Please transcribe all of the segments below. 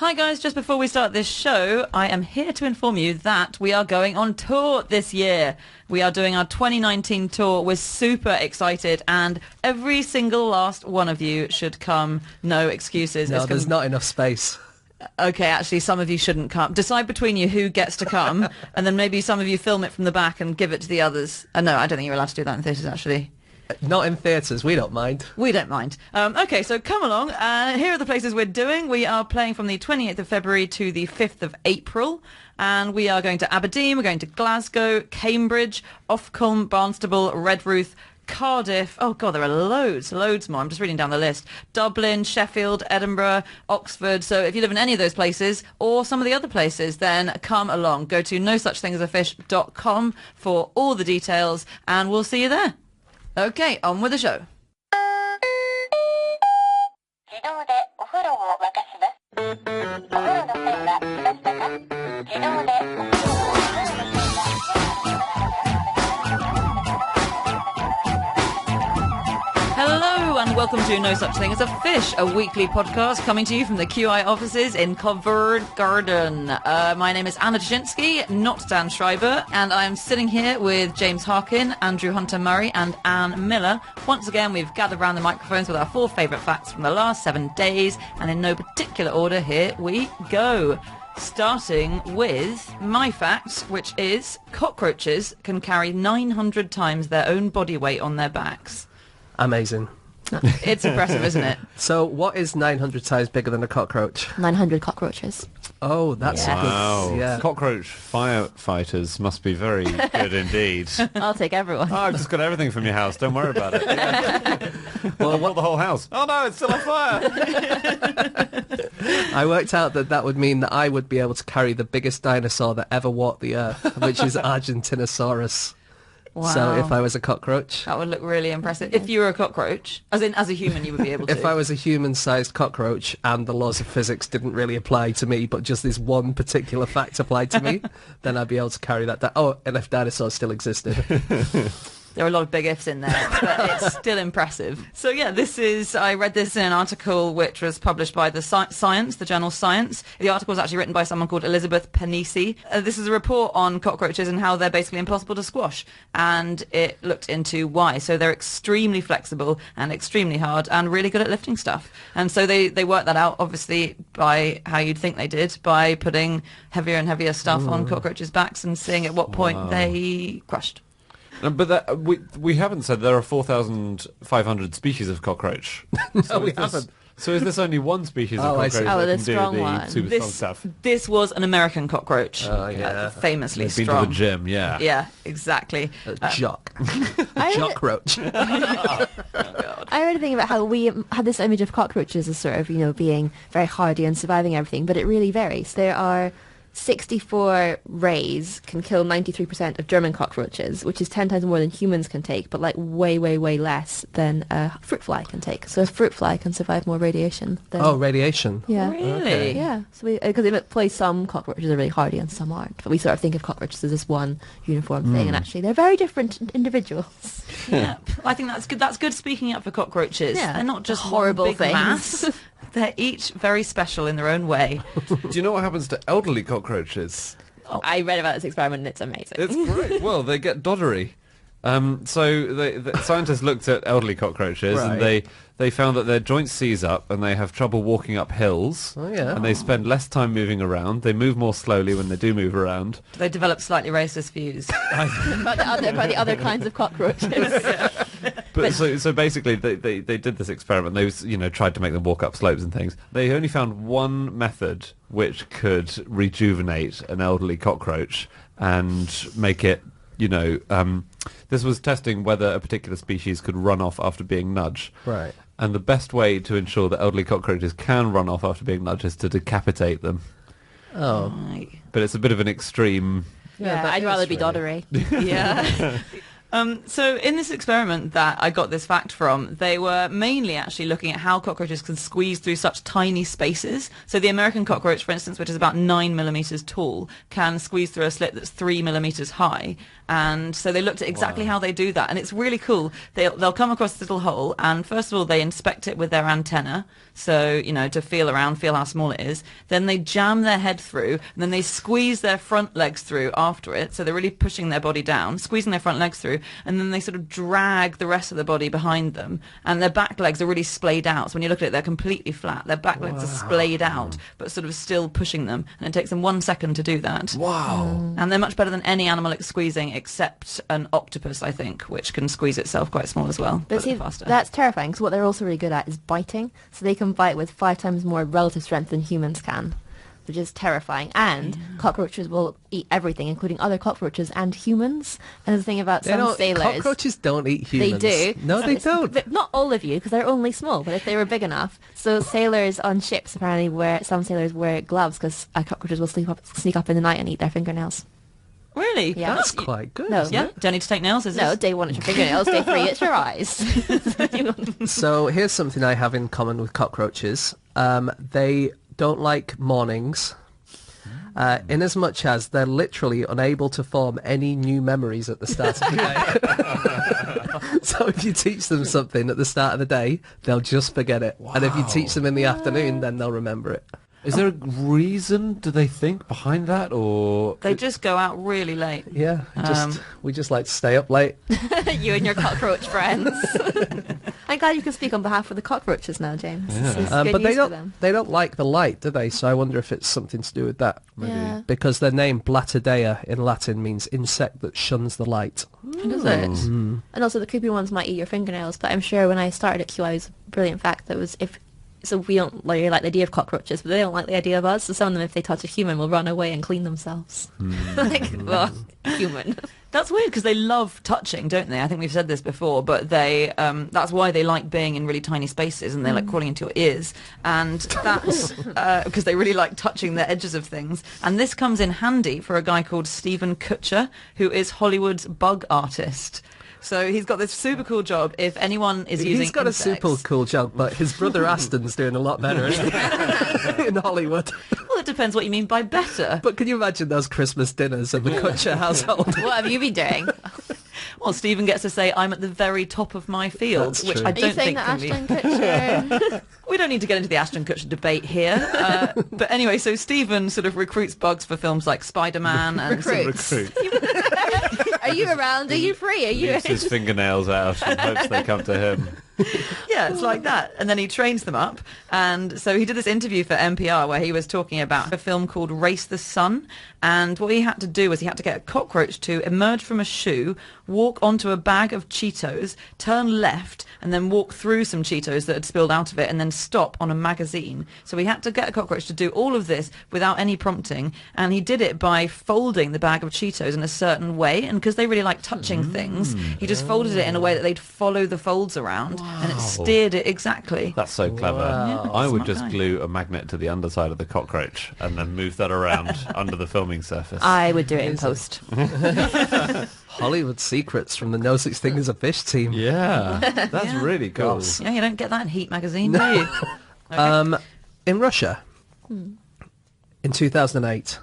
Hi guys, just before we start this show, I am here to inform you that we are going on tour this year. We are doing our 2019 tour. We're super excited, and every single last one of you should come. No excuses. No, there's not enough space. Okay, actually, some of you shouldn't come. Decide between you who gets to come, and then maybe some of you film it from the back and give it to the others. No, I don't think you're allowed to do that in theatres, actually. Not in theatres, we don't mind. We don't mind. Okay, so come along. Here are the places we're doing. We are playing from the 28th of February to the 5th of April. And we are going to Aberdeen, we're going to Glasgow, Cambridge, Ofcombe, Barnstable, Redruth, Cardiff. Oh, God, there are loads more. I'm just reading down the list. Dublin, Sheffield, Edinburgh, Oxford. So if you live in any of those places or some of the other places, then come along. Go to nosuchthingasafish.com for all the details, and we'll see you there. Okay, on with the show. Hello and welcome to No Such Thing as a Fish, a weekly podcast coming to you from the QI offices in Covent Garden. My name is Anna Dushinsky, not Dan Schreiber, and I am sitting here with James Harkin, Andrew Hunter-Murray and Anne Miller. Once again, we've gathered around the microphones with our 4 favourite facts from the last 7 days, and in no particular order, here we go. Starting with my fact, which is cockroaches can carry 900 times their own body weight on their backs. Amazing. It's impressive, isn't it? So what is 900 times bigger than a cockroach? 900 cockroaches. Oh, that's Yes. good. Wow. Yeah. Cockroach firefighters must be very good indeed. I'll take everyone. Oh, I've just got everything from your house. Don't worry about it. Yeah. Well, what the whole house? Oh no, it's still on fire. I worked out that would mean that I would be able to carry the biggest dinosaur that ever walked the earth, which is Argentinosaurus. Wow. So if I was a cockroach... That would look really impressive. If you were a cockroach, as in as a human, you would be able to. If I was a human-sized cockroach and the laws of physics didn't really apply to me, but just this one particular fact applied to me, then I'd be able to carry that. Oh, and if dinosaurs still existed. There are a lot of big ifs in there, but it's still impressive. So yeah, I read this in an article which was published by the Science, the journal Science. The article was actually written by someone called Elizabeth Panisi. This is a report on cockroaches and how they're basically impossible to squash. And it looked into why. So they're extremely flexible and extremely hard and really good at lifting stuff. And so they worked that out, obviously, by how you'd think they did, by putting heavier and heavier stuff on cockroaches' backs and seeing at what point they crushed. But we haven't said there are 4,500 species of cockroach. No, we haven't. So is this only one species of I see. cockroach that the can do strong the one. super strong stuff? This was an American cockroach. Oh, yeah. Famously They've been strong. to the gym, yeah. Yeah, exactly. Jock. I read, Jockroach. I read a thing about how we had this image of cockroaches as sort of, being very hardy and surviving everything, but it really varies. There are 64 rays can kill 93% of German cockroaches, which is 10 times more than humans can take, but like way, way, way less than a fruit fly can take. So a fruit fly can survive more radiation than... Oh, radiation. Yeah. Really? Okay. Yeah, so because it implies some cockroaches are really hardy and some aren't, but we sort of think of cockroaches as this one uniform thing, and actually they're very different individuals. Yeah, I think that's good. That's good speaking up for cockroaches. Yeah. They're not just Horrible one big things. mass. They're each very special in their own way. Do you know what happens to elderly cockroaches? I read about this experiment and it's amazing. It's great. Well, they get doddery. So the scientists looked at elderly cockroaches and Right. they found that their joints seize up and they have trouble walking up hills. Oh, yeah. And they spend less time moving around. They move more slowly when they do move around. They develop slightly racist views. about the other kinds of cockroaches. But so basically they did this experiment. They tried to make them walk up slopes and things. They only found one method which could rejuvenate an elderly cockroach and make it, this was testing whether a particular species could run off after being nudged. Right. And the best way to ensure that elderly cockroaches can run off after being nudged is to decapitate them. Oh. Right. But it's a bit of an extreme... Yeah, that I'd is rather be really- doddery. Yeah. So in this experiment that I got this fact from, they were mainly actually looking at how cockroaches can squeeze through such tiny spaces. So the American cockroach, for instance, which is about 9 millimeters tall, can squeeze through a slit that's 3 millimeters high. And so they looked at exactly how they do that. And it's really cool. They'll come across this little hole, and first of all, they inspect it with their antenna. So, you know, to feel around, feel how small it is. Then they jam their head through, and then they squeeze their front legs through after it. So they're really pushing their body down, squeezing their front legs through, and then they sort of drag the rest of the body behind them. And their back legs are really splayed out. So when you look at it, they're completely flat. Their back legs are splayed out, but sort of still pushing them. And it takes them 1 second to do that. Wow. And they're much better than any animal at squeezing, except an octopus, I think, which can squeeze itself quite small as well. But see, faster. that's terrifying, because what they're also really good at is biting. So they can bite with 5 times more relative strength than humans can, which is terrifying. And cockroaches will eat everything, including other cockroaches and humans. And the thing about some sailors... Cockroaches don't eat humans. They do. No, they don't. But not all of you, because they're only small, but if they were big enough. So sailors on ships apparently some sailors wear gloves, because cockroaches will sneak up in the night and eat their fingernails. Really? Yeah. That's quite good. No. Isn't Yeah? it? Don't need to take nails, is No, this? day 1 it's your fingernails, day 3 it's your eyes. So here's something I have in common with cockroaches. They don't like mornings, in as much as they're literally unable to form any new memories at the start of the day. So if you teach them something at the start of the day, they'll just forget it. And if you teach them in the afternoon, then they'll remember it. Is there a reason, do they think, behind that, or...? They just go out really late. Yeah, we just like to stay up late. You and your cockroach friends. I'm glad you can speak on behalf of the cockroaches now, James. This is good But news for them. they don't like the light, do they? So I wonder if it's something to do with that. Maybe. Yeah. Because their name, Blattodea, in Latin means insect that shuns the light. Does it? And also the creepy ones might eat your fingernails, but I'm sure when I started at QI, it was a brilliant fact that was so we don't really like the idea of cockroaches, but they don't like the idea of us. So some of them, if they touch a human, will run away and clean themselves. Like, well, human. That's weird because they love touching, don't they? I think we've said this before, but they that's why they like being in really tiny spaces and they like crawling into your ears. And that's because they really like touching the edges of things. And this comes in handy for a guy called Stephen Kutcher, who is Hollywood's bug artist. So he's got this super cool job. If anyone is using He's got insects, a super cool job, but his brother Aston's doing a lot better isn't he? In Hollywood. Well, it depends what you mean by better. But can you imagine those Christmas dinners of the Kutcher household? What have you been doing? Well, Stephen gets to say, I'm at the very top of my field, That's which true. I Are you don't saying think that can be... Ashton Kutcher? We don't need to get into the Ashton Kutcher debate here. But anyway, so Stephen sort of recruits bugs for films like Spider-Man and... Recruits. Recruit. Are you around? Are you free? Are you... Leaves his fingernails out and hopes they come to him. Yeah, it's like that. And then he trains them up. And so he did this interview for NPR where he was talking about a film called Race the Sun. And what he had to do was he had to get a cockroach to emerge from a shoe, walk onto a bag of Cheetos, turn left, and then walk through some Cheetos that had spilled out of it, and then stop on a magazine. So he had to get a cockroach to do all of this without any prompting. And he did it by folding the bag of Cheetos in a certain way. And because they really like touching things, he just folded it in a way that they'd follow the folds around. And it steered it exactly. That's so clever. Wow. I would Smart just guy. glue a magnet to the underside of the cockroach and then move that around under the filming surface. I would do it in post. Hollywood secrets from the No Such Thing as a Fish team. Yeah, that's really cool. Gosh. Yeah, you don't get that in Heat magazine, do you? In Russia, in 2008,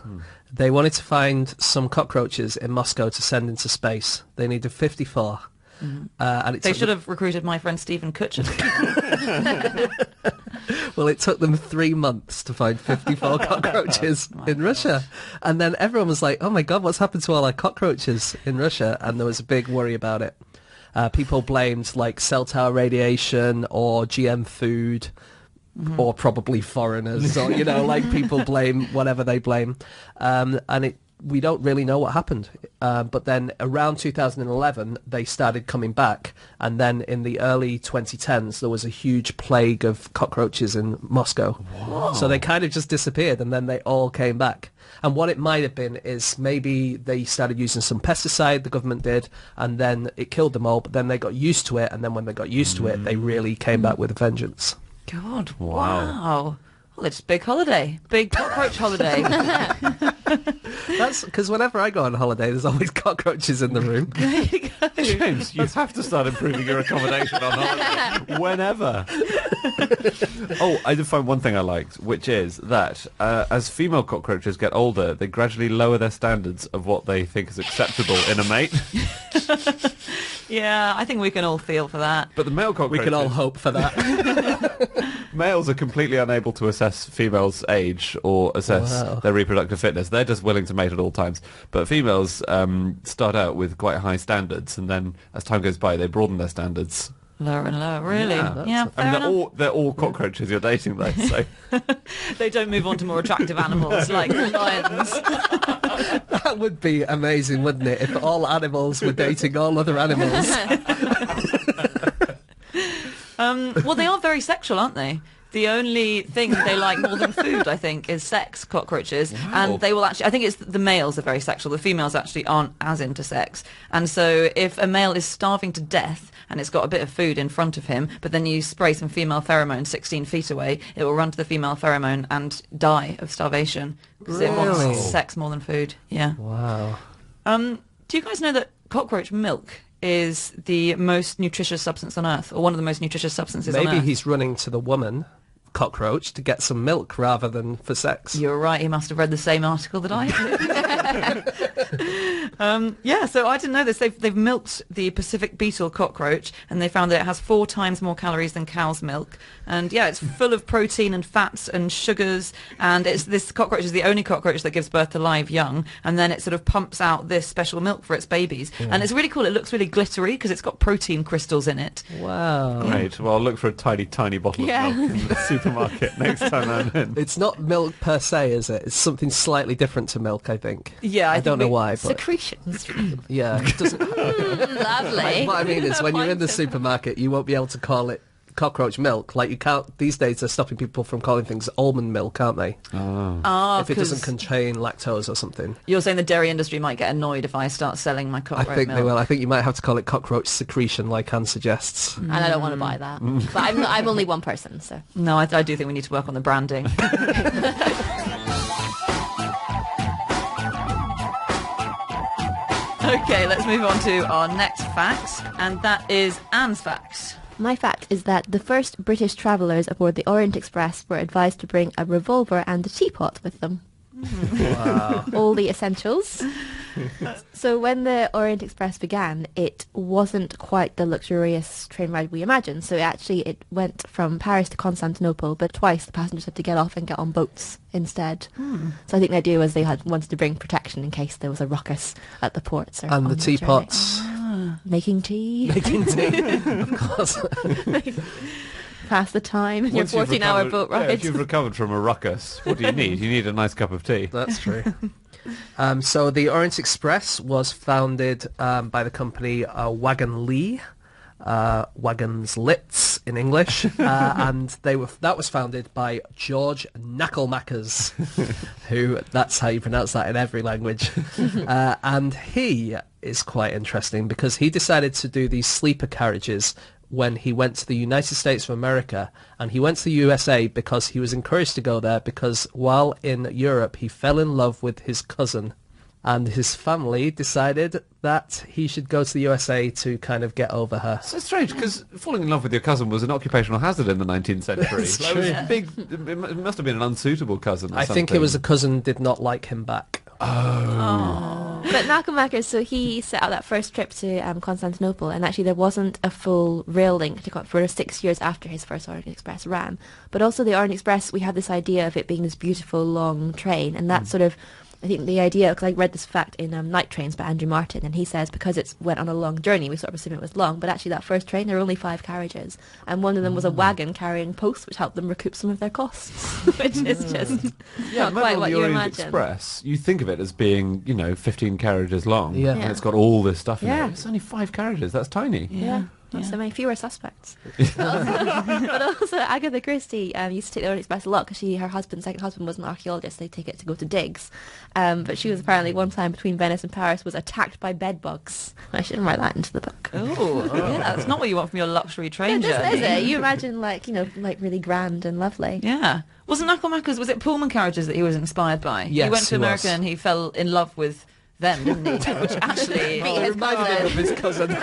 they wanted to find some cockroaches in Moscow to send into space. They needed 54. And it They took should them- have recruited my friend Stephen Kutcher. Well, it took them 3 months to find 54 cockroaches in Russia. And then everyone was like, oh my God, what's happened to all our cockroaches in Russia? And there was a big worry about it. People blamed like cell tower radiation or GM food or probably foreigners or, you know, like people blame whatever they blame. We don't really know what happened. But then around 2011, they started coming back. And then in the early 2010s, there was a huge plague of cockroaches in Moscow. Whoa. So they kind of just disappeared and then they all came back. And what it might have been is maybe they started using some pesticide, the government did, and then it killed them all. But then they got used to it. And then when they got used to it, they really came back with a vengeance. God, Wow. wow. Well, it's a big holiday. Big cockroach holiday. That's because whenever I go on holiday, there's always cockroaches in the room. There you go. James, you have to start improving your accommodation on holiday. Whenever. Oh, I did find one thing I liked, which is that as female cockroaches get older, they gradually lower their standards of what they think is acceptable in a mate. Yeah, I think we can all feel for that. But the male We cockroaches... can all hope for that. Males are completely unable to assess females' age or assess Wow. their reproductive fitness. They're just willing to mate at all times. But females start out with quite high standards, and then as time goes by, they broaden their standards. Lower and lower, really. Yeah, Yeah, I mean, fair enough. they're all cockroaches you're dating, though. So They don't move on to more attractive animals like lions. That would be amazing, wouldn't it? If all animals were dating all other animals. Well, they are very sexual, aren't they? The only thing they like more than food, I think, is sex, cockroaches. Wow. And they will actually, I think it's the males are very sexual. The females actually aren't as into sex. And so if a male is starving to death and it's got a bit of food in front of him, but then you spray some female pheromone 16 feet away, it will run to the female pheromone and die of starvation. Because it Really? wants sex more than food. Yeah. Wow. Do you guys know that cockroach milk is the most nutritious substance on Earth, or one of the most nutritious substances on Maybe Earth? he's running to the woman cockroach to get some milk rather than for sex. You're right, he must have read the same article that I did. Yeah, so I didn't know this. They've milked the Pacific beetle cockroach, and they found that it has 4 times more calories than cow's milk. And yeah, it's full of protein and fats and sugars, and this cockroach is the only cockroach that gives birth to live young, and then it sort of pumps out this special milk for its babies. And it's really cool. It looks really glittery because it's got protein crystals in it. Wow. great. Well, I'll look for a tiny, tiny bottle of Yeah. milk in the supermarket next time I'm in. It's not milk per se, is it? It's something slightly different to milk, I think. Yeah, I don't know why, but Secretions. yeah, it doesn't. Lovely. What I mean is, when you're in the supermarket, you won't be able to call it cockroach milk. Like you can't. These days, they're stopping people from calling things almond milk, aren't they? Ah, If it doesn't 'cause contain lactose or something. you're saying the dairy industry might get annoyed if I start selling my I cockroach think milk. they will. I think you might have to call it cockroach secretion, like Anne suggests. And I don't want to buy that. But I'm only one person, so. No, I do think we need to work on the branding. Okay, let's move on to our next fact, and that is Anne's fact. My fact is that the first British travellers aboard the Orient Express were advised to bring a revolver and a teapot with them. Wow. All the essentials. So when the Orient Express began, it wasn't quite the luxurious train ride we imagined. So it went from Paris to Constantinople, but twice the passengers had to get off and get on boats instead. So I think the idea was they wanted to bring protection in case there was a ruckus at the ports. Or And on the journey. teapots. Making tea, Making tea, of course. pass the time in your Once you've 14-hour recovered- boat yeah, ride. if you've recovered from a ruckus, what do you need? You need a nice cup of tea. That's true. So the Orient Express was founded by the company Wagon Lee, Wagons Litz in English, and that was founded by George Knucklemackers, who, that's how you pronounce that in every language. And he is quite interesting because he decided to do these sleeper carriages when he went to the United States of America, and he went to the USA because he was encouraged to go there because while in Europe he fell in love with his cousin, and his family decided that he should go to the USA to kind of get over her. So strange, because falling in love with your cousin was an occupational hazard in the 19th century. That's That was true. big. It must have been an unsuitable cousin. Or I think it was a cousin did not like him back. But Knucklemackers, so he set out that first trip to Constantinople, and actually there wasn't a full rail link for 6 years after his first Orient Express ran. But also the Orient Express, we have this idea of it being this beautiful long train, and that's sort of, I think the idea, because I read this fact in Night Trains by Andrew Martin, and he says because it went on a long journey, we sort of assume it was long, but actually that first train, there were only 5 carriages, and one of them was a wagon carrying posts, which helped them recoup some of their costs, which is just not quite what the you Orient imagine. Express, you think of it as being, 15 carriages long, Yeah. and it's got all this stuff in Yeah. it. It's only 5 carriages. That's tiny. Yeah. Not so many fewer suspects. But also Agatha Christie used to take the Orient Express a lot because her second husband was an archaeologist. They take it to go to digs. But she was apparently one time between Venice and Paris was attacked by bedbugs. I should write that into the book. Oh, yeah, that's not what you want from your luxury train This journey. is it. You imagine like really grand and lovely. Yeah. Wasn't Knucklemakers, was it Pullman carriages that he was inspired by? Yes, he went to he America was. and he fell in love with them, didn't he? Which actually... reminded him of his cousin.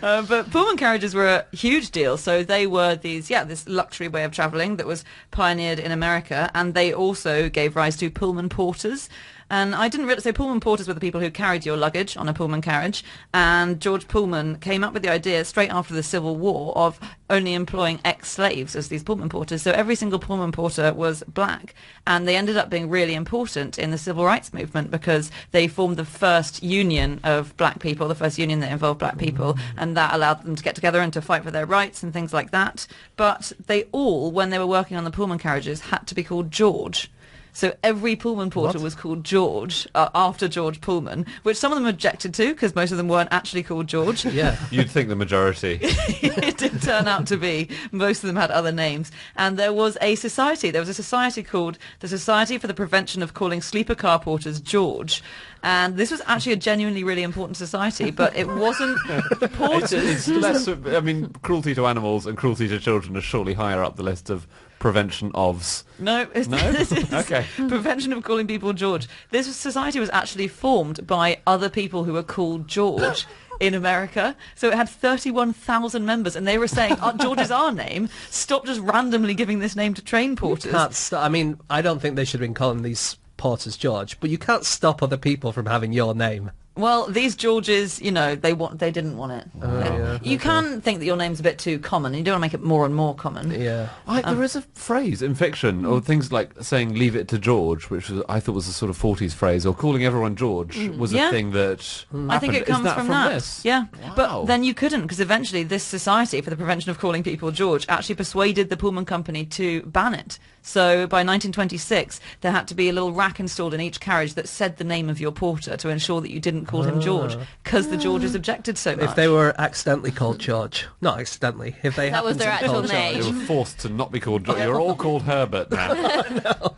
But Pullman carriages were a huge deal. So they were this luxury way of travelling that was pioneered in America, and they also gave rise to Pullman porters. And I didn't realize, so Pullman porters were the people who carried your luggage on a Pullman carriage. And George Pullman came up with the idea straight after the Civil War of only employing ex-slaves as these Pullman porters. So every single Pullman porter was black. And they ended up being really important in the civil rights movement because they formed the first union of black people, the first union that involved black people. And that allowed them to get together and to fight for their rights and things like that. But they all, when they were working on the Pullman carriages, had to be called George. So every Pullman porter was called George, after George Pullman, which some of them objected to because most of them weren't actually called George. Yeah. You'd think the majority. It did turn out to be. Most of them had other names. And there was a society. There was a society called the Society for the Prevention of Calling Sleeper Car Porters George. And this was actually a genuinely really important society, but it wasn't the porters. It's less, I mean, cruelty to animals and cruelty to children are surely higher up the list of prevention ofs. No, this is Okay. prevention of calling people George. This society was actually formed by other people who were called George in America. So it had 31,000 members, and they were saying, George is our name. Stop just randomly giving this name to train porters. I mean, I don't think they should have been calling these porters George, but you can't stop other people from having your name. Well, these Georges, they didn't want it. You can think that your name's a bit too common. You don't want to make it more and more common. Yeah. There is a phrase in fiction, or things like saying "leave it to George," which I thought was a sort of 40s phrase, or calling everyone George was a thing that I think it comes from that. This? Yeah. Wow. But then you couldn't, because eventually this Society for the Prevention of Calling People George actually persuaded the Pullman Company to ban it. So by 1926, there had to be a little rack installed in each carriage that said the name of your porter to ensure that you didn't call him George, because the Georges objected so much. If they were accidentally called George, not accidentally, if they That was happened their to be called actual name. George. They were forced to not be called George. You're all called Herbert now.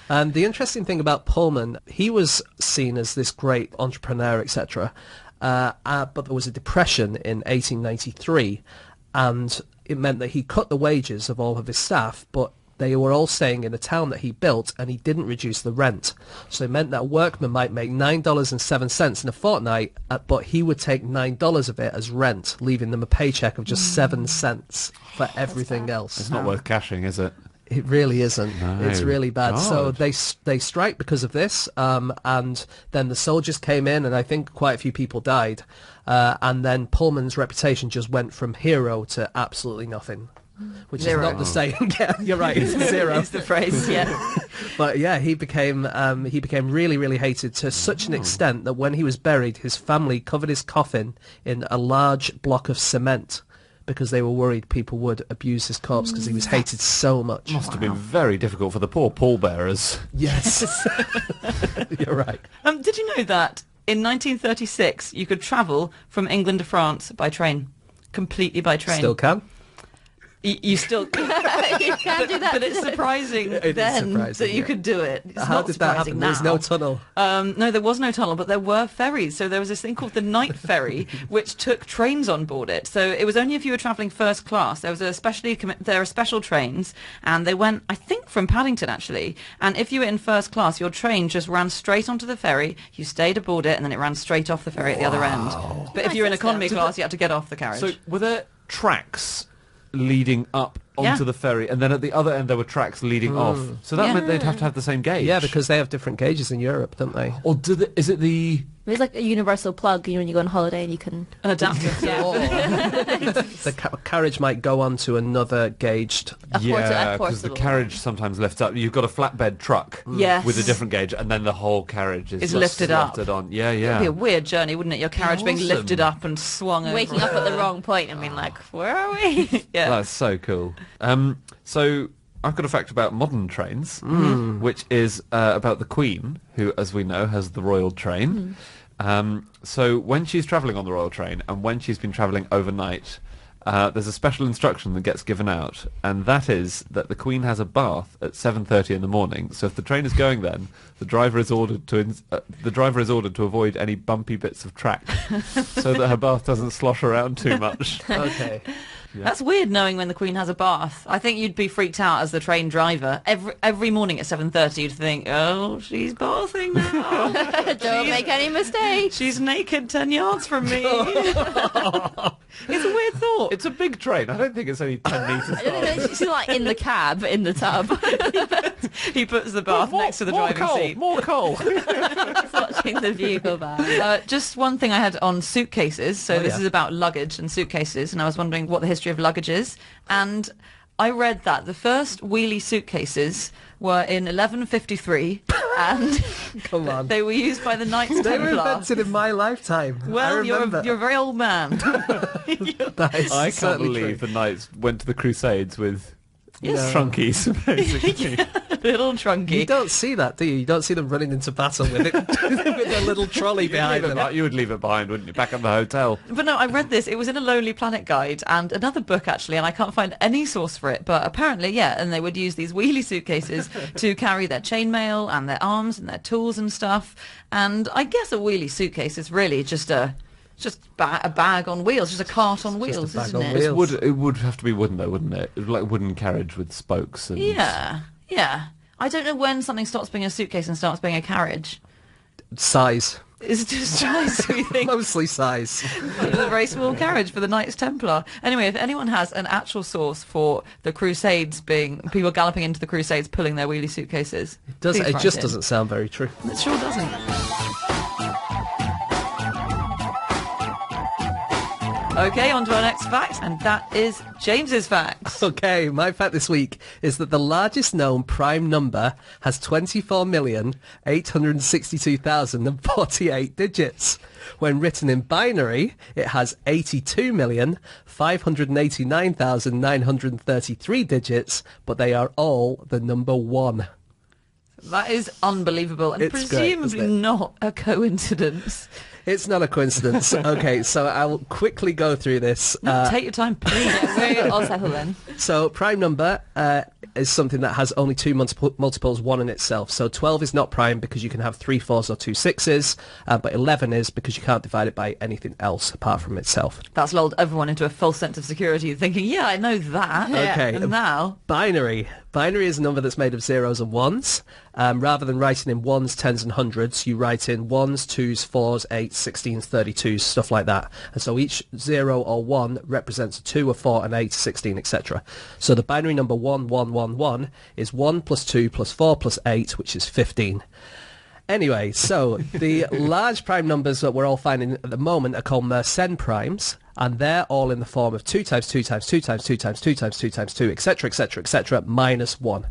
And the interesting thing about Pullman, he was seen as this great entrepreneur, etc. But there was a depression in 1893, and it meant that he cut the wages of all of his staff, but they were all staying in a town that he built, and he didn't reduce the rent. So it meant that a workman might make $9.07 in a fortnight, but he would take $9 of it as rent, leaving them a paycheck of just 7 cents for everything else. It's not worth cashing, is it? It really isn't. No, It's really bad. So God. they strike because of this, and then the soldiers came in, and I think quite a few people died. And then Pullman's reputation just went from hero to absolutely nothing. Which Zero. is not the saying. Yeah, you're right. It's zero. Is the phrase, yeah. But yeah, he became really, really hated to such an extent that when he was buried, his family covered his coffin in a large block of cement because they were worried people would abuse his corpse because he was hated so much. Must have been very difficult for the poor pallbearers. Yes, you're right. Did you know that in 1936 you could travel from England to France by train? Completely by train. Still can. You still You can't do that. but it's surprising It is then surprising, that you yeah. could do it. It's How not did that surprising happen? There was no now. tunnel. No, there was no tunnel, but there were ferries. So there was this thing called the night ferry, which took trains on board it. So it was only if you were travelling first class. There was there are special trains, and they went, I think, from Paddington actually. And if you were in first class, your train just ran straight onto the ferry. You stayed aboard it, and then it ran straight off the ferry at the other end. But if you were in economy class, you had to get off the carriage. So were there tracks leading up onto Yeah. the ferry, and then at the other end there were tracks leading off? So that meant they'd have to have the same gauge. Yeah, because they have different gauges in Europe, don't they? Or is it the... It's like a universal plug, when you go on holiday and you can... An adapter. The carriage might go on to another gauged. Yeah, because the carriage sometimes lifts up. You've got a flatbed truck Yes. with a different gauge, and then the whole carriage is It's lifted up. slotted on. Yeah, It'd yeah. be a weird journey, wouldn't it? Your carriage being awesome. lifted up and swung over. Waking up at the wrong point and being like, where are we? Yeah. That's so cool. So I've got a fact about modern trains, which is about the Queen, who, as we know, has the royal train. So when she's travelling on the Royal Train and when she's been travelling overnight, there's a special instruction that gets given out, and that is that the Queen has a bath at 7:30 in the morning. So if the train is going then, the driver is ordered to avoid any bumpy bits of track, so that her bath doesn't slosh around too much. Okay. Yeah. That's weird knowing when the Queen has a bath. I think you'd be freaked out as the train driver. Every morning at 7:30 you'd think, oh, she's bathing now. Don't make any mistakes. She's naked 10 yards from me. It's a weird thought. It's a big train. I don't think it's only 10 metres I don't know, she's like in the cab, in the tub. He puts the bath next to the driving seat. More coal. He's watching the view go by. Just one thing I had on suitcases. So this is about luggage and suitcases, and I was wondering what the history of luggage is. And I read that the first wheelie suitcases were in 1153, and Come on. they were used by the Knights They were Templar. invented in my lifetime. I Well, you're remember. a very old man. That is I can't certainly believe true. the Knights went to the Crusades with Yes. trunkies, basically. Little trunky. You don't see that, do you? You don't see them running into battle with it, with a little trolley behind them. You would leave it behind, wouldn't you? Back at the hotel. But no, I read this. It was in a Lonely Planet guide and another book, actually, and I can't find any source for it. But apparently, yeah, and they would use these wheelie suitcases to carry their chainmail and their arms and their tools and stuff. And I guess a wheelie suitcase is really just a bag on wheels, just a cart on wheels, bag isn't on it? wheels. It would have to be wooden, though, wouldn't it? It would like a wooden carriage with spokes. And... Yeah, yeah. I don't know when something stops being a suitcase and starts being a carriage. Size. Is it just size, we think? Mostly size. It was a very small carriage for the Knights Templar. Anyway, if anyone has an actual source for the Crusades being people galloping into the Crusades pulling their wheelie suitcases, please It write just in. doesn't sound very true. It sure doesn't. Okay, on to our next fact, and that is James's fact. Okay, my fact this week is that the largest known prime number has 24,862,048 digits. When written in binary, it has 82,589,933 digits, but they are all the number 1. That is unbelievable, and It's great, presumably isn't it? not a coincidence. It's not a coincidence. Okay, so I'll quickly go through this. No, take your time, please. We're all settled then. So prime number is something that has only two multiples, 1 in itself. So 12 is not prime because you can have 3 4s or 2 6s, but 11 is because you can't divide it by anything else apart from itself. That's lulled everyone into a false sense of security, thinking, yeah, I know that. Okay. And now... Binary. Binary is a number that's made of zeros and ones. Rather than writing in ones, tens and hundreds, you write in 1s, 2s, 4s, 8s, 16s, 32s, stuff like that. And so each 0 or 1 represents a 2, a 4, an 8, 16, etc. So the binary number 1111 is 1 plus 2 plus 4 plus 8, which is 15. Anyway, so the large prime numbers that we're all finding at the moment are called Mersenne primes, and they're all in the form of 2 times 2 times 2 times 2 times 2 times 2 times 2, etc., etc., etc., minus 1.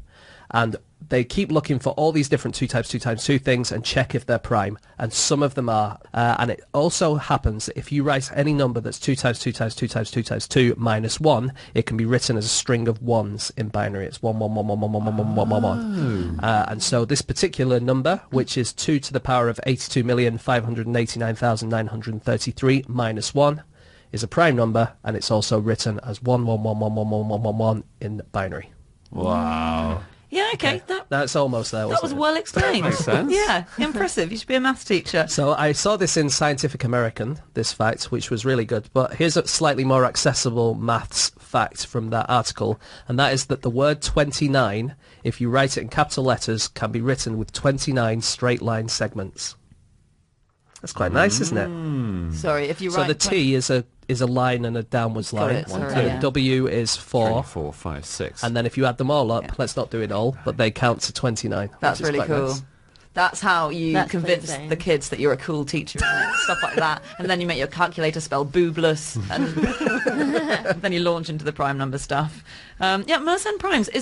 And they keep looking for all these different 2 times 2 times 2 things and check if they're prime, and some of them are. And it also happens that if you write any number that's 2 times 2 times 2 times 2 times 2 minus 1, it can be written as a string of ones in binary. It's 1 1 1 1 1 1 1 1 1 1 1. And so this particular number, which is 2 to the power of 82,589,933 minus 1, is a prime number, and it's also written as 1 1 1 1 1 1 1 1 1 in binary. Wow. Yeah, okay. That's almost there, That was wasn't it? well explained. Makes sense. Yeah, impressive. You should be a maths teacher. So I saw this in Scientific American, this fact, which was really good. But here's a slightly more accessible maths fact from that article, and that is that the word 29, if you write it in capital letters, can be written with 29 straight line segments. That's quite nice, isn't it? Sorry, if you So write... the T is a line and a downwards Got line. it, sorry, The yeah. W is 3, 4. 4, 5, 6. And then if you add them all up, let's not do it all, but they count to 29. That's which is really quite cool. nice. That's how you That's convince insane. the kids that you're a cool teacher, isn't it? Stuff like that. And then you make your calculator spell boobless, and then you launch into the prime number stuff. Yeah, Mersenne primes. So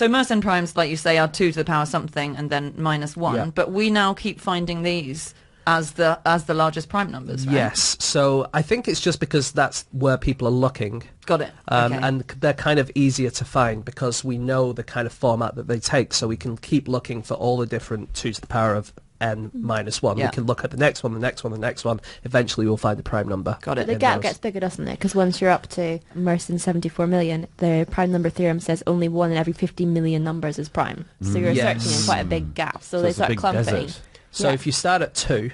Mersenne primes, like you say, are 2 to the power something and then minus 1. Yeah. But we now keep finding these as the largest prime numbers, right? Yes, so I think it's just because that's where people are looking. Got it. Okay. And they're kind of easier to find because we know the kind of format that they take, so we can keep looking for all the different 2 to the power of n minus 1. Yeah. We can look at the next one, the next one, the next one. Eventually we'll find the prime number. Got it. The in gap those. gets bigger, doesn't it? Because once you're up to Mersenne 74 million, the prime number theorem says only 1 in every 50 million numbers is prime. So you're Yes. searching in quite a big gap. So they it's a start big clumping. desert. So Yeah. if you start at 2,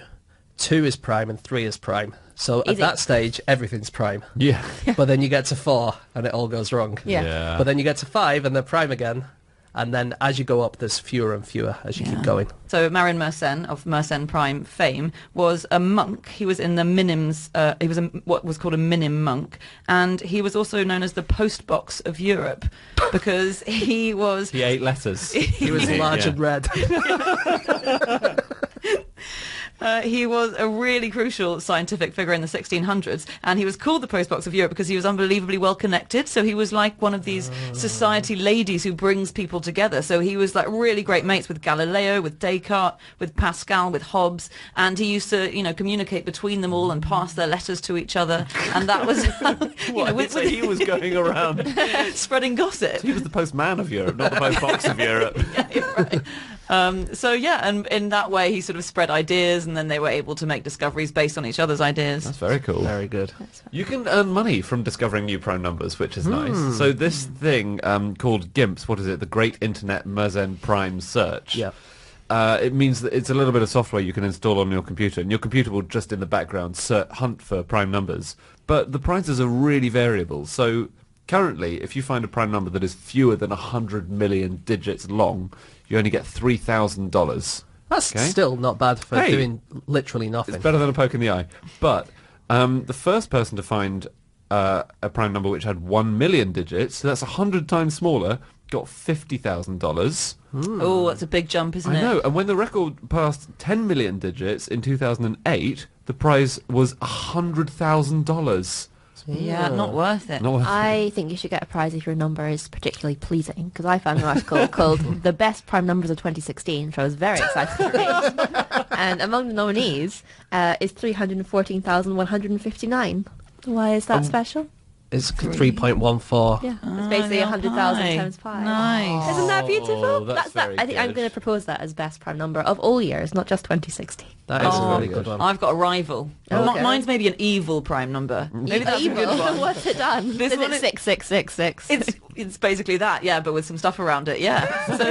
2 is prime and 3 is prime. So at Easy. that stage, everything's prime. Yeah. But then you get to 4 and it all goes wrong. Yeah. But then you get to 5 and they're prime again. And then as you go up, there's fewer and fewer as you keep going. So Marin Mersenne, of Mersenne Prime fame, was a monk. He was in the Minims. He was what was called a Minim monk, and he was also known as the postbox of Europe because he was. He ate letters. He was large and red. He was a really crucial scientific figure in the 1600s, and he was called the postbox of Europe because he was unbelievably well connected. So he was like one of these society ladies who brings people together. So he was like really great mates with Galileo, with Descartes, with Pascal, with Hobbes, and he used to, communicate between them all and pass their letters to each other. And that was, So he was going around. spreading gossip. He was the postman of Europe, not the postbox of Europe. Yeah, you're right. And in that way he sort of spread ideas, and then they were able to make discoveries based on each other's ideas. That's very cool. Very good. You can earn money from discovering new prime numbers, which is nice. So this thing called GIMPS, what is it? The Great Internet Mersenne Prime Search. Yeah. It means that it's a little bit of software you can install on your computer, and your computer will just in the background hunt for prime numbers. But the prices are really variable. So currently, if you find a prime number that is fewer than 100 million digits long, you only get $3,000. That's Okay. still not bad for Hey. doing literally nothing. It's better than a poke in the eye. But the first person to find a prime number which had 1 million digits, so that's 100 times smaller, got $50,000. Oh, that's a big jump, isn't I it? know. And when the record passed 10 million digits in 2008, the prize was $100,000. Yeah, not worth it. Not worth it. I think you should get a prize if your number is particularly pleasing, because I found an article called The Best Prime Numbers of 2016, which I was very excited to read. And among the nominees is 314,159. Why is that special? It's 3.14. Yeah, it's basically yeah, 100,000 pi. times pi. Nice. Isn't that beautiful? Oh, that's that. very I think I'm good. going to propose that as best prime number of all years, not just 2016. That is Oh, a really good one. I've got a rival. Okay. Mine's maybe an evil prime number. Maybe that's Evil. a good one. What's it done? This Is one it is- 6666? It's basically that, yeah, but with some stuff around it, yeah. So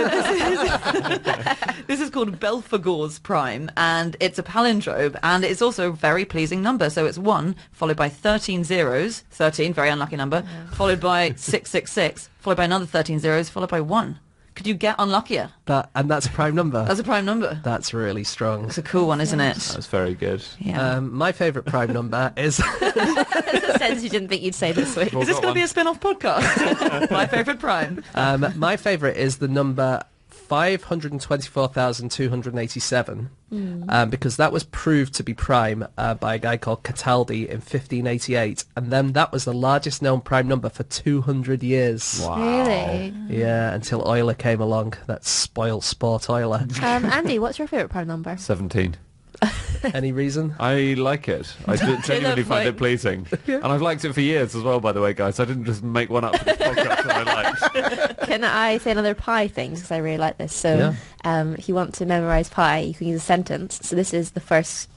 this is called Belphegor's prime, and it's a palindrome, and it's also a very pleasing number. So it's 1 followed by 13 zeros, 13, very unlucky number, followed by 666, followed by another 13 zeros, followed by 1. Could you get unluckier? That's a prime number. That's a prime number. That's really strong. It's a cool one, isn't it? That's very good. Yeah. My favourite prime number is... That's a sentence you didn't think you'd say this week. Is this going to be a spin-off podcast? My favourite prime. my favourite is the number 524,287 because that was proved to be prime by a guy called Cataldi in 1588, and then that was the largest known prime number for 200 years. Wow. Really? Yeah, until Euler came along, that spoiled sport Euler. Andy, what's your favourite prime number? 17. Any reason? I like it. I genuinely find it pleasing. And I've liked it for years as well, by the way, guys. I didn't just make one up for this podcast that I liked. Can I say another pi thing, because I really like this? So if you want to memorise pi, you can use a sentence. So this is the first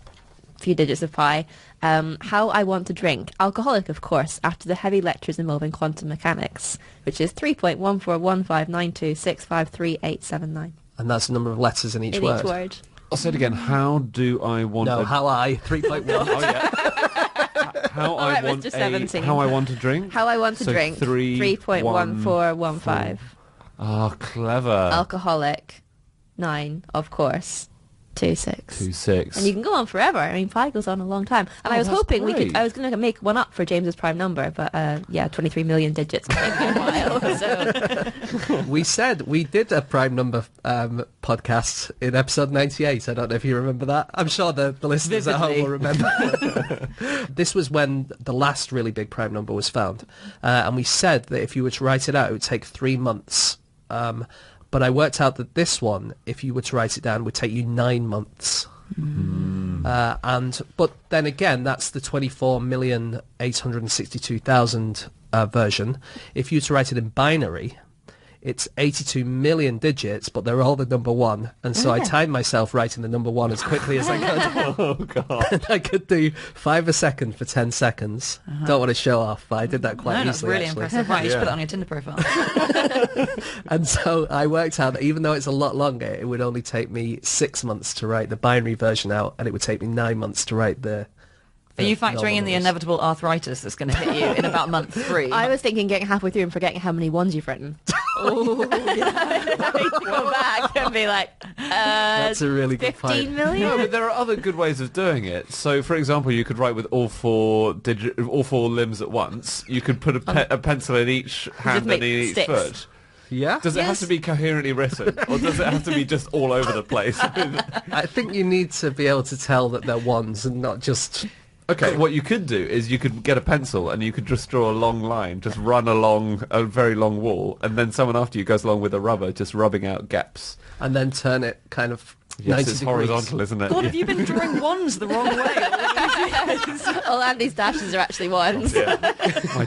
few digits of pi. How I want to drink. Alcoholic, of course, after the heavy lectures involving quantum mechanics, which is 3.1415926533879. And that's the number of letters in each In word. each word. I'll say it again. How do I want No, a... how I 3.1. Oh, yeah. How All I right, want Mr. 17. How I want to drink? How I want to So drink. 3.1415. Oh, clever. Alcoholic. 9, of course. 26. 2-6. And you can go on forever. I mean, pi goes on a long time. And Oh, I was that's hoping great. I was going to make one up for James's prime number, but 23 million digits will take me a while. So. We said we did a prime number podcast in episode 98. I don't know if you remember that. I'm sure the listeners at home will remember. This was when the last really big prime number was found. And we said that if you were to write it out, it would take 3 months. But I worked out that this one, if you were to write it down, would take you 9 months. But then again, that's the 24,862,000 version. If you were to write it in binary, it's 82 million digits, but they're all the number one. And so I timed myself writing the number one as quickly as I could. Oh, God. I could do 5 a second for 10 seconds. Don't want to show off, but I did that quite No, that's easily, really actually. impressive. Right, you should put that on your Tinder profile. And so I worked out that even though it's a lot longer, it would only take me 6 months to write the binary version out, and it would take me 9 months to write the... Are you factoring in the inevitable arthritis that's going to hit you in about month 3? I was thinking getting halfway through and forgetting how many ones you've written. Oh, go back and be like, That's a really good 15 point. million? No, but there are other good ways of doing it. So, for example, you could write with all four limbs at once. You could put a pencil in each hand make and in each sticks. foot. Yeah? Does it have to be coherently written, or does it have to be just all over the place? I think you need to be able to tell that they're ones and not just... Okay, what you could do is you could get a pencil and you could just draw a long line, just run along a very long wall, and then someone after you goes along with a rubber, just rubbing out gaps. And then turn it kind of 90 Yes, it's degrees. horizontal, isn't it? God, have you been drawing ones the wrong way? All of these dashes are actually ones. Yeah.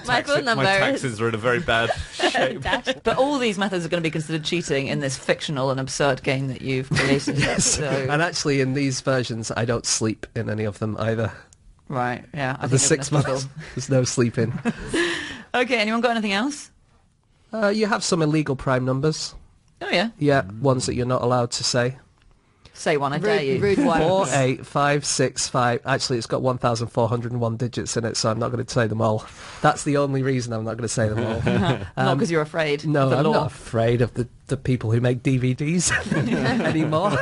My phone number my is- taxes are in a very bad shape. But all these methods are going to be considered cheating in this fictional and absurd game that you've created. So, And actually, in these versions, I don't sleep in any of them either. right, yeah. I The think 6 you're gonna months, there's no sleeping. struggle. Okay, anyone got anything else? You have some illegal prime numbers. Oh, yeah. Yeah, ones that you're not allowed to say. Say one, I dare you. Rude ones. 48565. Actually, it's got 1,401 digits in it, so I'm not going to say them all. That's the only reason I'm not going to say them all. Not because you're afraid No, of the I'm law. not afraid of the people who make DVDs anymore.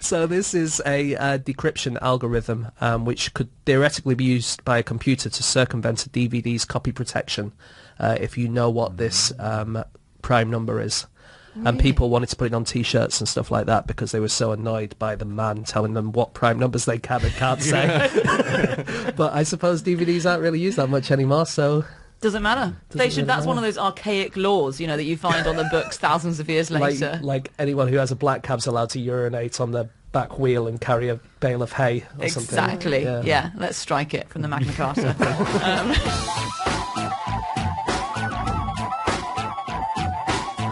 So this is a decryption algorithm which could theoretically be used by a computer to circumvent a DVD's copy protection if you know what this prime number is. And people wanted to put it on T-shirts and stuff like that because they were so annoyed by the man telling them what prime numbers they can and can't say. But I suppose DVDs aren't really used that much anymore, so... Doesn't matter. They should. really That's one matter. of those archaic laws, you know, that you find on the books thousands of years later. Like anyone who has a black cab's allowed to urinate on the back wheel and carry a bale of hay or something. Exactly. Yeah. Let's strike it from the Magna Carta.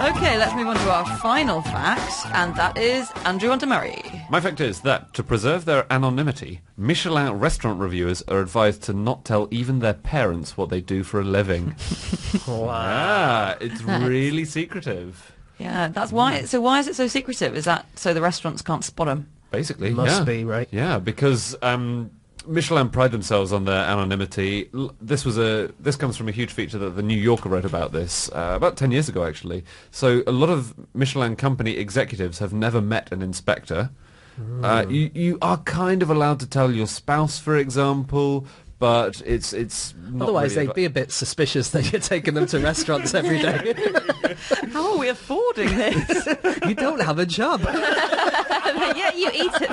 Okay, let's move on to our final fact, and that is Andrew Murray. My fact is that, to preserve their anonymity, Michelin restaurant reviewers are advised to not tell even their parents what they do for a living. Wow. It's really secretive. Yeah, that's why. So why is it so secretive? Is that so the restaurants can't spot them? Basically, Must yeah. be, right? Yeah, because Michelin pride themselves on their anonymity. This comes from a huge feature that the New Yorker wrote about this about 10 years ago, actually. So a lot of Michelin company executives have never met an inspector. You are kind of allowed to tell your spouse, for example, but it's not Otherwise, really they'd be a bit suspicious that you're taking them to restaurants every day. How are we affording this? You don't have a job. Yeah, you eat it.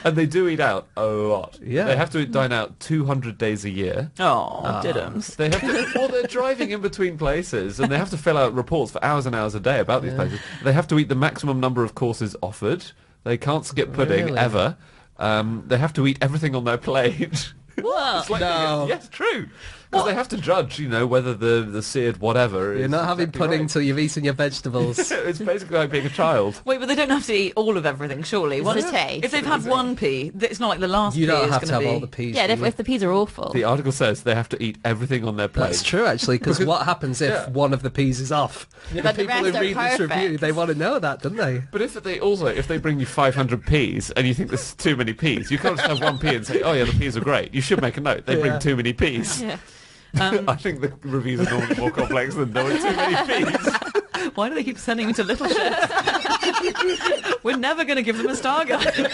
And they do eat out a lot. Yeah. They have to dine out 200 days a year. Oh, diddums. They have to, well, they're driving in between places, and they have to fill out reports for hours and hours a day about these places. They have to eat the maximum number of courses offered. They can't skip pudding Really? ever. They have to eat everything on their plate. What? It's like No. yes, true. Because they have to judge, whether the seared whatever. You're is not having exactly pudding right. till you've eaten your vegetables. It's basically like being a child. Wait, but they don't have to eat all of everything, surely. It's the taste. If they've had one pea, it's not like the last You pea don't is have going to have be... all the peas. Yeah, do and you? if the peas are awful. The article says they have to eat everything on their plate. That's true, actually, because what happens if one of the peas is off? The But the people rest who are read this review, perfect. they want to know that, don't they? But if they bring you 500 peas and you think there's too many peas, you can't just have one pea and say, oh yeah, the peas are great. You should make a note. They bring Yeah. too many peas. Yeah. I think the reviews are normally more complex than there were too many peas. Why do they keep sending me to Little Chefs? We're never going to give them a star, guys. Well,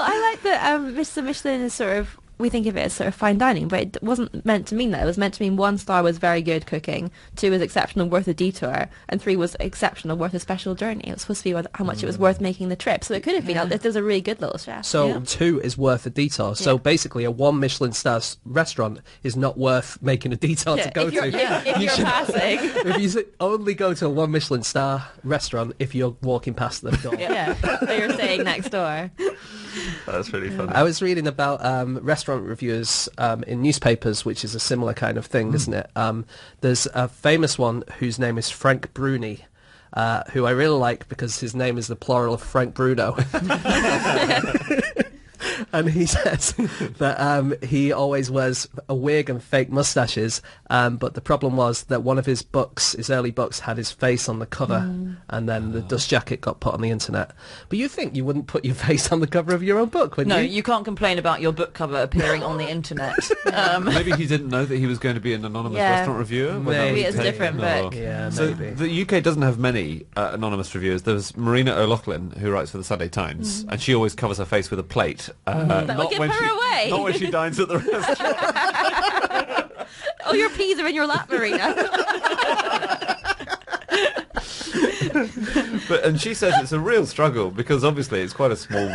I like that Mr. Michelin is sort of, we think of it as sort of fine dining, but it wasn't meant to mean that. It was meant to mean 1 star was very good cooking, 2 was exceptional, worth a detour, and 3 was exceptional, worth a special journey. It was supposed to be how much it was worth making the trip. So it could have been, if there's a really good little chef. So 2 is worth a detour. So basically, a 1 Michelin star restaurant is not worth making a detour to go if you're, to. if you're passing. If you only go to a 1 Michelin star restaurant if you're walking past the door. Yeah, that you're saying next door. That's really funny. I was reading about restaurant reviews in newspapers, which is a similar kind of thing, isn't it? There's a famous one whose name is Frank Bruni, who I really like because his name is the plural of Frank Bruno. And he says that he always wears a wig and fake mustaches, but the problem was that one of his books, his early books, had his face on the cover, and then the dust jacket got put on the internet. But you think you wouldn't put your face on the cover of your own book, wouldn't No, you? you can't complain about your book cover appearing on the internet. Maybe he didn't know that he was going to be an anonymous restaurant reviewer. when that Maybe was it's a taken, different or- book. Yeah, So maybe. the UK doesn't have many anonymous reviewers. There's Marina O'Loughlin, who writes for the Sunday Times, and she always covers her face with a plate. That would give when her she, away. Not when she dines at the restaurant. Oh, your peas are in your lap, Marina. And she says it's a real struggle because obviously it's quite a small,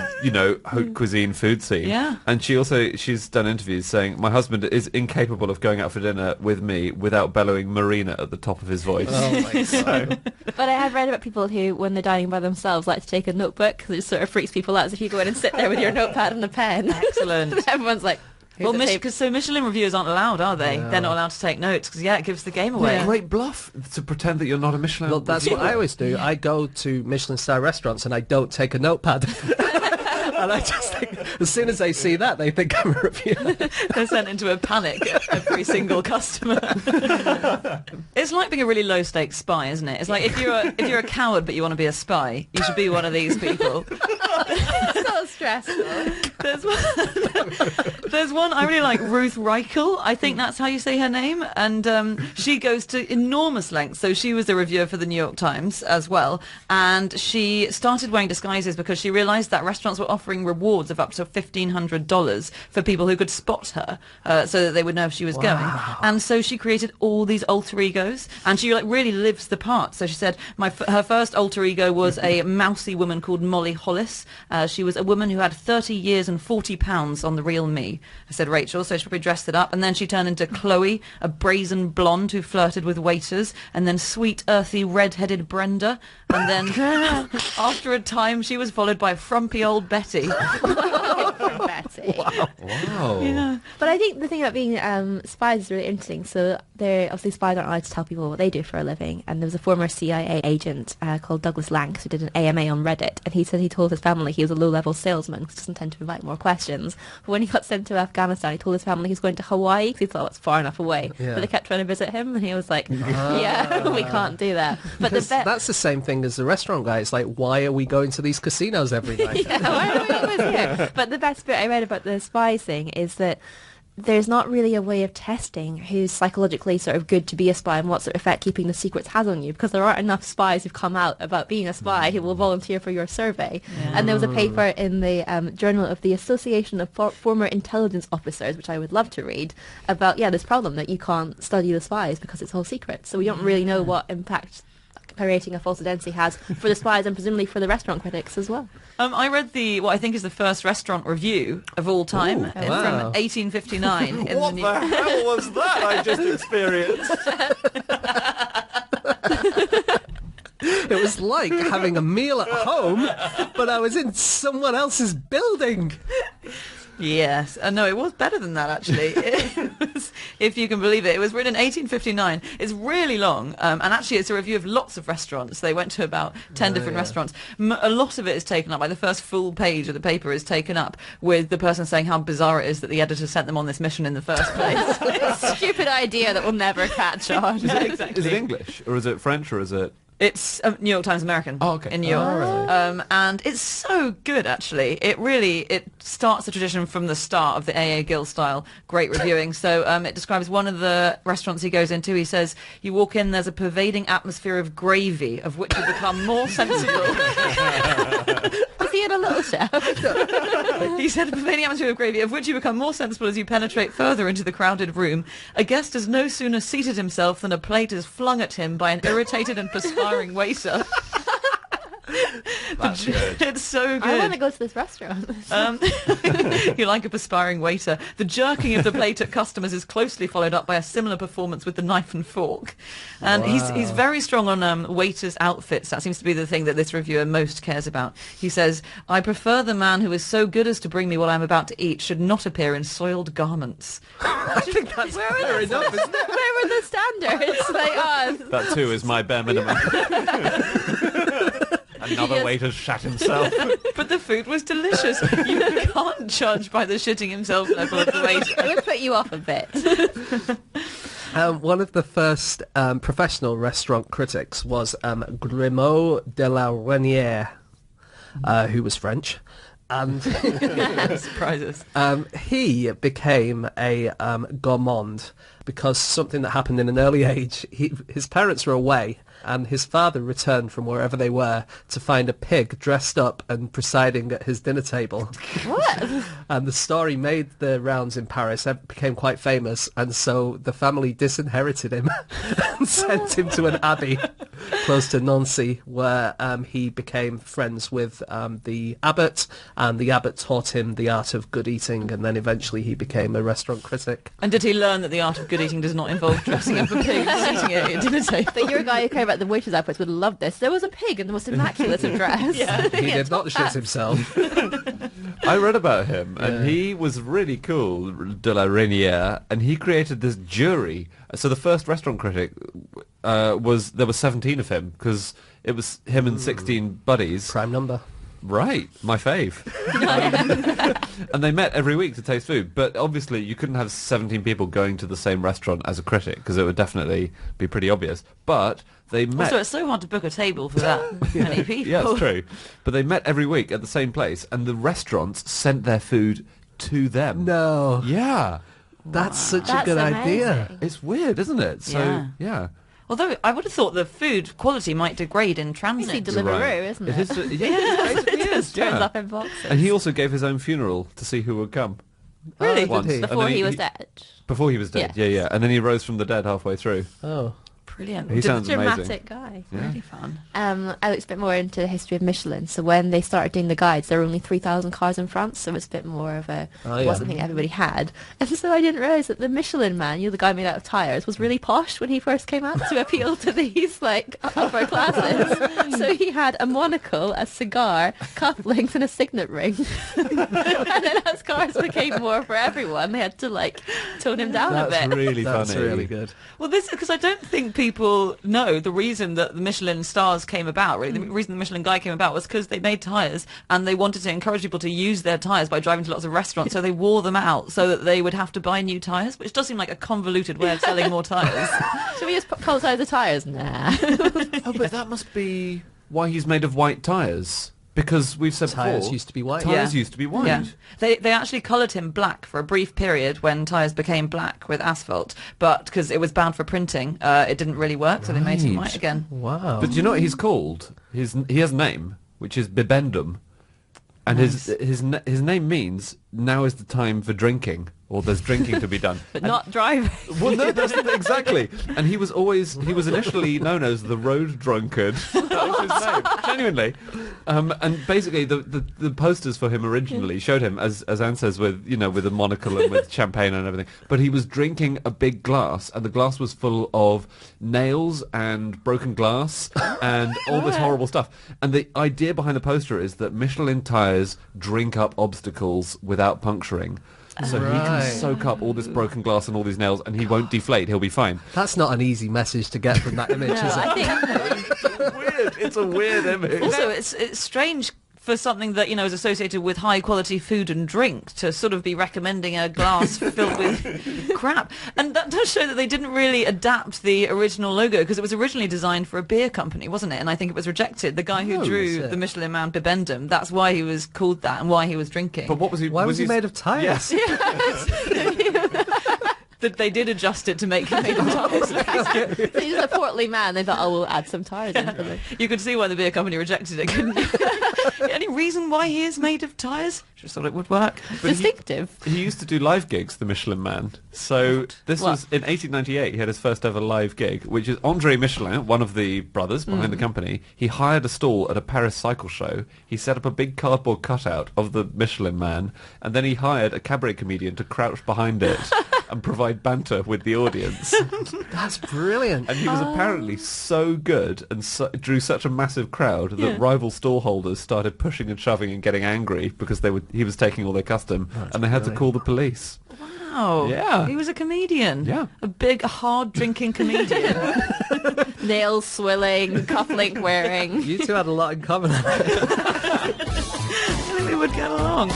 haute cuisine food scene. Yeah. And she's done interviews saying my husband is incapable of going out for dinner with me without bellowing Marina at the top of his voice. Oh my God. But I have read about people who, when they're dining by themselves, like to take a notebook because it sort of freaks people out. So if you go in and sit there with your notepad and a pen, Excellent. everyone's like, Well, "Who's at because Michelin reviewers aren't allowed, are they? They're not allowed to take notes because it gives the game away. Great bluff to pretend that you're not a Michelin. Well, that's what I always do. I go to Michelin star restaurants and I don't take a notepad. And I just think, as soon as they see that, they think I'm a reviewer. They're sent into a panic at every single customer. It's like being a really low stakes spy, isn't it? It's like if you're a coward but you want to be a spy, you should be one of these people. so stressful. There's one I really like, Ruth Reichel. I think that's how you say her name, and she goes to enormous lengths. So she was a reviewer for the New York Times as well, and she started wearing disguises because she realised that restaurants were offering rewards of up to $1,500 for people who could spot her, so that they would know if she was going. And so she created all these alter egos, and she really lives the part. So she said her first alter ego was a mousy woman called Molly Hollis. She was a woman who had 30 years and 40 pounds on the real me, said Rachel, so she probably dressed it up. And then she turned into Chloe, a brazen blonde who flirted with waiters, and then sweet, earthy, red-headed Brenda. And then after a time, she was followed by frumpy old Betty. Betty. Wow. Yeah. But I think the thing about being spies is really interesting. So they're obviously spies aren't allowed to tell people what they do for a living. And there was a former CIA agent called Douglas Lanks who did an AMA on Reddit, and he said he told his family he was a low-level salesman because he doesn't tend to invite more questions. But when he got sent to Afghanistan, he told his family he was going to Hawaii because he thought it's far enough away. Yeah. But they kept trying to visit him, and he was like, "Yeah, we can't do that." But Because that's the same thing as the restaurant guy. It's like, why are we going to these casinos every night? yeah, why are we always here? But the best bit I read about the spies thing is that there's not really a way of testing who's psychologically sort of good to be a spy and what sort of effect keeping the secrets has on you, because there aren't enough spies who've come out about being a spy who will volunteer for your survey. And there was a paper in the Journal of the Association of Former Intelligence Officers, which I would love to read, about this problem that you can't study the spies because it's all secret. So we don't really know what impact creating a false identity has for the spies and presumably for the restaurant critics as well. I read what I think is the first restaurant review of all time Ooh, from wow. 1859. in What the hell was that I just experienced? It was like having a meal at home, but I was in someone else's building. Yes. No, it was better than that, actually. It was, if you can believe it. It was written in 1859. It's really long. And actually, it's a review of lots of restaurants. They went to about 10 different restaurants. A lot of it is taken up. Like the first full page of the paper is taken up with the person saying how bizarre it is that the editor sent them on this mission in the first place. Stupid idea that will never catch on. Exactly. Is it English or is it French or is it? It's New York Times American. Oh, okay. In New York. Oh, right. And it's so good, actually. It starts the tradition from the start of the AA Guild style great reviewing. So it describes one of the restaurants he goes into. He says, you walk in, there's a pervading atmosphere of gravy, of which you become more sensible. Was he in a little chef? He said, a pervading atmosphere of gravy, of which you become more sensible as you penetrate further into the crowded room. A guest has no sooner seated himself than a plate is flung at him by an irritated and perspiring waiter. That's good. It's so good. I want to go to this restaurant. You're like a perspiring waiter. The jerking of the plate at customers is closely followed up by a similar performance with the knife and fork. And he's very strong on waiters' outfits. That seems to be the thing that this reviewer most cares about. He says, I prefer the man who is so good as to bring me what I'm about to eat should not appear in soiled garments. I think that's fair enough, isn't it? Where were the standards? That too is my bare minimum. Another waiter shat himself. But the food was delicious. You can't judge by the shitting himself level of the waiter. It would put you off a bit. One of the first professional restaurant critics was Grimaud de la Reynière, who was French. And Surprises. he became a gourmand because something that happened in an early age. His parents were away, and his father returned from wherever they were to find a pig dressed up and presiding at his dinner table. What? And the story made the rounds in Paris, became quite famous, and so the family disinherited him and sent him to an abbey close to Nancy, where he became friends with the abbot, and the abbot taught him the art of good eating, and then eventually he became a restaurant critic. And did he learn that the art of good eating does not involve dressing up a pig and eating it at dinner table? But your guy who cared about the waiters' outfits would love this. There was a pig in the most immaculate of dress. Yeah. He did not shit himself. I read about him, and he was really cool, de la Reynière, and he created this jury. So the first restaurant critic there were 17 of him, because it was him and 16 buddies. Prime number. Right, my fave. And they met every week to taste food, but obviously you couldn't have 17 people going to the same restaurant as a critic, because it would definitely be pretty obvious. But they met... Also, it's so hard to book a table for that many people. Yeah, it's true. But they met every week at the same place, and the restaurants sent their food to them. No. Yeah. That's such That's a good amazing. idea. It's weird, isn't it? So, yeah. Although I would have thought the food quality might degrade in transit. Basically Deliveroo, Right. isn't it? It is, it basically is, Turns yeah. up in boxes. And he also gave his own funeral to see who would come. Really? Once. Did he? And Before then he was dead. Before he was dead, Yes. yeah. And then he rose from the dead halfway through. Oh. Brilliant. He sounds Dramatic amazing. guy. Yeah. Really fun. I looked a bit more into the history of Michelin. So when they started doing the guides, there were only 3,000 cars in France, so it's a bit more of a wasn't something everybody had. And so I didn't realise that the Michelin man, the guy made out of tyres, was really posh when he first came out to appeal to these upper classes. So he had a monocle, a cigar, cufflinks, and a signet ring. And then as cars became more for everyone, they had to tone him down a That's bit. really That's funny. really good. Well, this because I don't think people know the reason that the Michelin stars came about. Really, the reason the Michelin guy came about was because they made tyres and they wanted to encourage people to use their tyres by driving to lots of restaurants. So they wore them out so that they would have to buy new tyres, which does seem like a convoluted way of selling more tyres. Should we just publicise the tyres? Nah. Oh, but that must be why he's made of white tyres. Because we've said Tyres before, used to be white. Tyres Yeah. used to be white. Yeah, they actually coloured him black for a brief period when tyres became black with asphalt, but because it was banned for printing, it didn't really work, so they made him Right. white again. Wow. But do you know what he's called? He has a name, which is Bibendum. And his name means now is the time for drinking, or there's drinking to be done. But not driving. Well, no, that's exactly. And he was initially known as the road drunkard. That was his name, genuinely. And basically, the posters for him originally showed him, as Anne says, with a monocle and with champagne and everything. But he was drinking a big glass, and the glass was full of nails and broken glass and all this horrible stuff. And the idea behind the poster is that Michelin tires drink up obstacles without puncturing. So he can Right. soak up all this broken glass and all these nails, and he won't deflate. He'll be fine. That's not an easy message to get from that image, No, is it? I think Weird. It's a weird image. Also, it's strange for something that is associated with high quality food and drink to sort of be recommending a glass filled with crap. And that does show that they didn't really adapt the original logo, because it was originally designed for a beer company, wasn't it? And I think it was rejected. The guy who Oh, is drew it? the Michelin man Bibendum, that's why he was called that and why he was drinking. But what was he? Why was he made of tyres? Yes. they did adjust it to make it made of tyres. So he's a portly man. They thought, oh, we'll add some tyres in for them. You could see why the beer company rejected it, couldn't you? Any reason why he is made of tyres? Just thought it would work. But Distinctive. He used to do live gigs, the Michelin Man. So this What? was in 1898. He had his first ever live gig, which is André Michelin, one of the brothers behind the company. He hired a stall at a Paris cycle show. He set up a big cardboard cutout of the Michelin Man, and then he hired a cabaret comedian to crouch behind it and provide banter with the audience. That's brilliant. And he was apparently so good and drew such a massive crowd that rival stall holders started pushing and shoving and getting angry because he was taking all their custom, and they had to call the police. Wow. Yeah. He was a comedian. Yeah. A big, hard-drinking comedian. Nails swilling, cufflink wearing. You two had a lot in common. I think we would get along.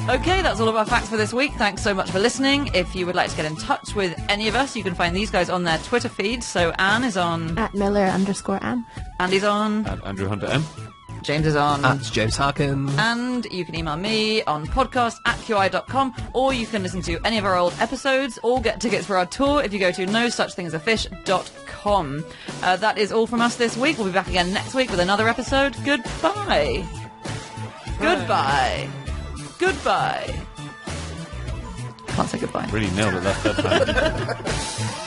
Okay, that's all of our facts for this week. Thanks so much for listening. If you would like to get in touch with any of us, you can find these guys on their Twitter feed. So Anne is on... At Miller_Anne. Andy's on... And Andrew Hunter M. James is on... That's James Harkin. And you can email me on podcast@qi.com, or you can listen to any of our old episodes or get tickets for our tour if you go to nosuchthingasafish.com. That is all from us this week. We'll be back again next week with another episode. Goodbye. Goodbye. Goodbye. Can't say goodbye. Really nailed it that time.